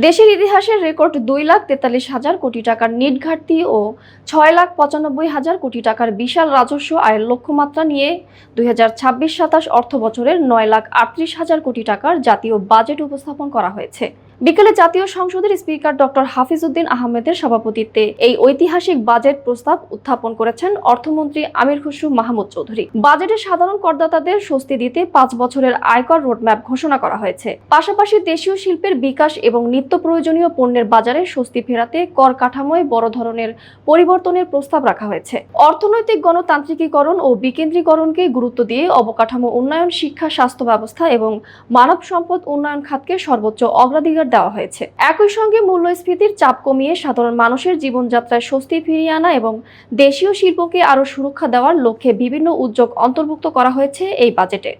দেশের ইতিহাসের রেকর্ড 2,43,000 কোটি টাকার নিট ঘাটতি ও 6,95,000 কোটি টাকার বিশাল রাজস্ব আয়ের লক্ষ্যমাত্রা নিয়ে 2026-27 অর্থবছরের 9,38,000 কোটি টাকার জাতীয় বাজেট উপস্থাপন করা হয়েছে। বিকেলে জাতীয় সংসদের স্পিকার ডক্টর হাফিজউদ্দিন আহমেদের সভাপতিত্বে এই ঐতিহাসিক বাজেট প্রস্তাব উত্থাপন করেছেন অর্থমন্ত্রী আমির খসরু মাহমুদ চৌধুরী। বাজেটে সাধারণ করদাতাদের স্বস্তি দিতে 5 বছরের আয়কর রোডম্যাপ ঘোষণা করা হয়েছে। পাশাপাশি দেশীয় শিল্পের বিকাশ এবং নিত্য প্রয়োজনীয় পণ্যের বাজারে স্বস্তি ফেরাতে কর কাঠামোয় বড় ধরনের পরিবর্তনের প্রস্তাব রাখা হয়েছে। অর্থনৈতিক গণতান্ত্রিকীকরণ ও বিকেন্দ্রীকরণকে গুরুত্ব দিয়ে অবকাঠামো উন্নয়ন, শিক্ষা, স্বাস্থ্য ব্যবস্থা এবং মানব সম্পদ উন্নয়ন খাতকে সর্বোচ্চ অগ্রাধিকার দেওয়া হয়েছে। একই সঙ্গে মূল্যস্ফীতির চাপ কমিয়ে সাধারণ মানুষের জীবনযাত্রায় স্বস্তি ফিরিয়ে আনা এবং দেশীয় শিল্পকে আরও সুরক্ষা দেওয়ার লক্ষ্যে বিভিন্ন উদ্যোগ অন্তর্ভুক্ত করা হয়েছে এই বাজেটে।